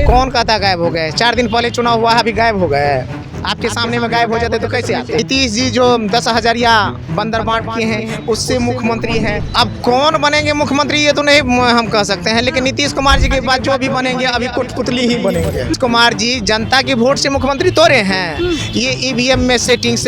कौन कहता गायब हो गए? 4 दिन पहले चुनाव हुआ है, अभी गायब हो गए? आपके सामने में गायब हो जाते तो कैसे आते? नीतीश जी जो 10,000 बंदर बांट किए हैं, उससे मुख्यमंत्री हैं। अब कौन बनेंगे मुख्यमंत्री ये तो नहीं हम कह सकते हैं, लेकिन नीतीश कुमार जी के बाद जो भी बनेंगे अभी कुटपुतली ही बनेंगे। नीतीश कुमार जी जनता के वोट से मुख्यमंत्री तो रहे हैं, ये ईवीएम में सेटिंग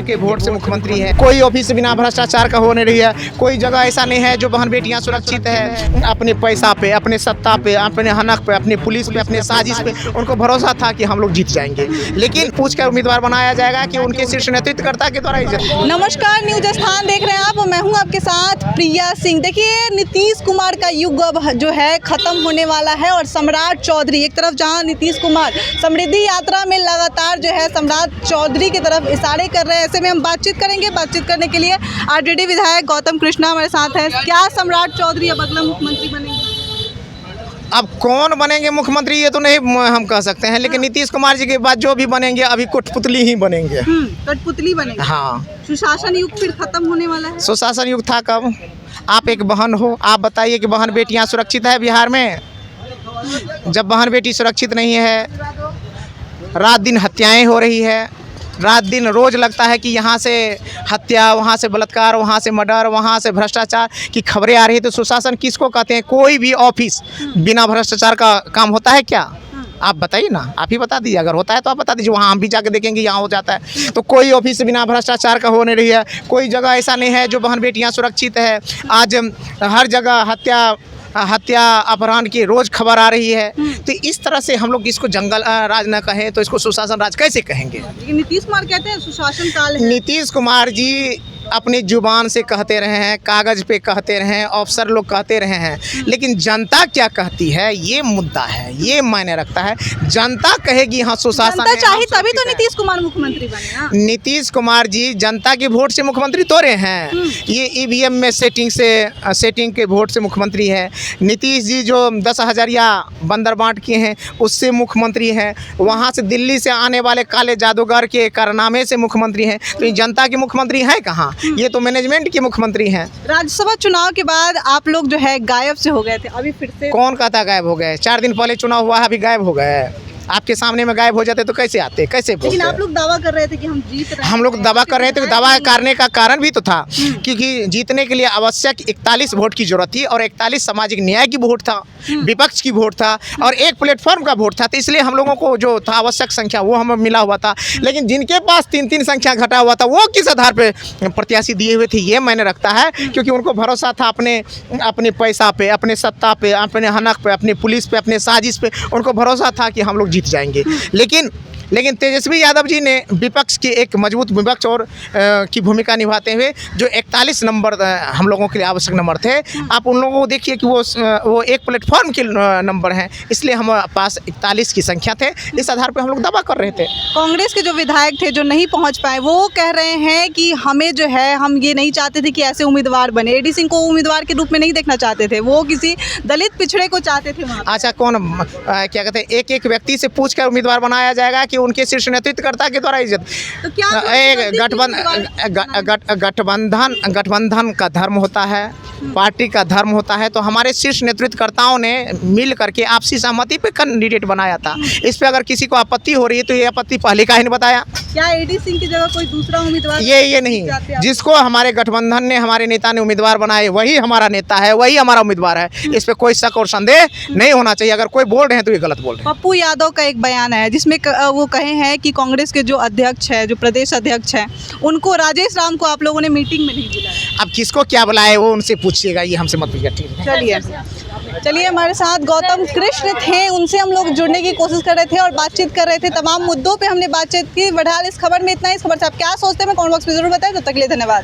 के वोट से मुख्यमंत्री है। कोई ऑफिस बिना भ्रष्टाचार का हो नहीं रही है, कोई जगह ऐसा नहीं है जो बहन बेटियां सुरक्षित है। अपने पैसा पे, अपने सत्ता पे, अपने हनक पे, अपने पुलिस पे, अपने साजिश पे उनको भरोसा था कि हम लोग जीत जाएंगे, लेकिन पूछकर उम्मीदवार बनाया जाएगा कि उनके शीर्ष नेतृत्वकर्ता के द्वारा इज्जत। नमस्कार, न्यूज स्थान देख रहे हैं आप, मैं हूं आपके साथ प्रिया सिंह। देखिए, नीतीश कुमार का युग अब जो है खत्म होने वाला है और सम्राट चौधरी एक तरफ, जहां नीतीश कुमार समृद्धि यात्रा में लगातार जो है सम्राट चौधरी की तरफ इशारे कर रहे हैं। ऐसे में हम बातचीत करेंगे। बातचीत करने के लिए आरजेडी विधायक गौतम कृष्णा हमारे साथ है। क्या सम्राट चौधरी अब अगला मुख्यमंत्री बनेंगे? अब कौन बनेंगे मुख्यमंत्री ये तो नहीं हम कह सकते हैं, लेकिन नीतीश कुमार जी के बाद जो भी बनेंगे अभी कठपुतली ही बनेंगे। कठपुतली बनेंगे। हाँ, सुशासन युग फिर खत्म होने वाला है। सुशासन युग था कब? आप एक बहन हो, आप बताइए कि बहन बेटियां सुरक्षित है बिहार में? जब बहन बेटी सुरक्षित नहीं है, रात दिन हत्याएं हो रही है, रात दिन रोज़ लगता है कि यहाँ से हत्या, वहाँ से बलात्कार, वहाँ से मर्डर, वहाँ से भ्रष्टाचार की खबरें आ रही है। तो सुशासन किसको कहते हैं? कोई भी ऑफिस बिना भ्रष्टाचार का काम होता है क्या? आप बताइए ना, आप ही बता दीजिए। अगर होता है तो आप बता दीजिए, वहाँ हम भी जाके देखेंगे यहाँ हो जाता है। तो कोई ऑफिस बिना भ्रष्टाचार का हो नहीं रही है, कोई जगह ऐसा नहीं है जो बहन बेटियाँ सुरक्षित है। आज हर जगह हत्या अपहरण की रोज खबर आ रही है। तो इस तरह से हम लोग इसको जंगल राज न कहें तो इसको सुशासन राज कैसे कहेंगे? लेकिन नीतीश कुमार कहते हैं सुशासन काल है। नीतीश कुमार जी अपनी जुबान से कहते रहे हैं, कागज पे कहते रहे हैं, अफसर लोग कहते रहे हैं, लेकिन जनता क्या कहती है ये मुद्दा है, ये मायने रखता है। जनता कहेगी हाँ सुशासन जनता चाहिए तभी तो नीतीश कुमार मुख्यमंत्री बने ना। नीतीश कुमार जी जनता के वोट से मुख्यमंत्री तो रहे हैं, ये ईवीएम में सेटिंग के वोट से मुख्यमंत्री है। नीतीश जी जो 10,000 बंदर बांट किए हैं, उससे मुख्यमंत्री हैं। वहाँ से दिल्ली से आने वाले काले जादूगर के कारनामे से मुख्यमंत्री हैं। तो ये जनता के मुख्यमंत्री हैं कहाँ? ये तो मैनेजमेंट के मुख्यमंत्री हैं। राज्यसभा चुनाव के बाद आप लोग जो है गायब से हो गए थे, अभी फिर से कौन कहता गायब हो गए? 4 दिन पहले चुनाव हुआ है, अभी गायब हो गए? आपके सामने में गायब हो जाते तो कैसे आते, कैसे बोलते? लेकिन आप लोग दावा कर रहे थे कि हम जीत रहे हैं। हम लोग दावा कर रहे थे। दावा करने का कारण भी तो था, क्योंकि जीतने के लिए आवश्यक 41 वोट की जरूरत थी और 41 सामाजिक न्याय की वोट था, विपक्ष की वोट था और एक प्लेटफॉर्म का वोट था। तो इसलिए हम लोगों को जो था आवश्यक संख्या वो हमें मिला हुआ था। लेकिन जिनके पास 3-3 संख्या घटा हुआ था वो किस आधार पे प्रत्याशी दिए हुए थे ये मैंने रखता है, क्योंकि उनको भरोसा था अपने पैसा पे, अपने सत्ता पे, अपने हनक पे, अपने पुलिस पे, अपने साजिश पे उनको भरोसा था कि हम लोग जीत जाएंगे। लेकिन तेजस्वी यादव जी ने विपक्ष की एक मजबूत विपक्ष और की भूमिका निभाते हुए जो 41 नंबर हम लोगों के लिए आवश्यक नंबर थे, आप उन लोगों को देखिए कि वो एक प्लेटफॉर्म के नंबर हैं, इसलिए हमारे पास 41 की संख्या थे। इस आधार पर हम लोग दावा कर रहे थे। कांग्रेस के जो विधायक थे जो नहीं पहुंच पाए, वो कह रहे हैं कि हमें जो है, हम ये नहीं चाहते थे कि ऐसे उम्मीदवार बने। एडी सिंह को उम्मीदवार के रूप में नहीं देखना चाहते थे, वो किसी दलित पिछड़े को चाहते थे वहाँ। अच्छा, कौन क्या कहते हैं, एक व्यक्ति से पूछ कर उम्मीदवार बनाया जाएगा कि उनके शीर्ष नेतृत्वकर्ता के द्वारा इज्जत? तो क्या गठबंधन का धर्म होता है, पार्टी का धर्म होता है। तो हमारे शीर्ष नेतृत्वकर्ताओं ने मिल करके आपसी सहमति पे कैंडिडेट बनाया था। इस पे अगर किसी को आपत्ति हो रही है तो ये आपत्ति पहले का ही नहीं बताया। क्या एडी सिंह की जगह कोई दूसरा उम्मीदवार? ये नहीं, जिसको हमारे गठबंधन ने, हमारे नेता ने उम्मीदवार बनाए वही हमारा नेता है, वही हमारा उम्मीदवार है। इस पे कोई शक और संदेह नहीं होना चाहिए। अगर कोई बोल रहे हैं तो ये गलत बोल रहे हैं। पप्पू यादव का एक बयान है जिसमें वो कहे हैं कि कांग्रेस के जो अध्यक्ष है, जो प्रदेश अध्यक्ष हैं, उनको, राजेश राम को आप लोगों ने मीटिंग में नहीं बुलाया। अब किसको क्या बुलाए वो उनसे पूछिएगा, ये हमसे मत पूछिए। चलिए, हमारे साथ गौतम कृष्ण थे, उनसे हम लोग जुड़ने की कोशिश कर रहे थे और बातचीत कर रहे थे। तमाम मुद्दों पे हमने बातचीत की। बहरहाल इस खबर में इतना ही। इस खबर से आप क्या सोचते हैं, मैं कमेंट बॉक्स में जरूर बताएं। तब तक के लिए धन्यवाद।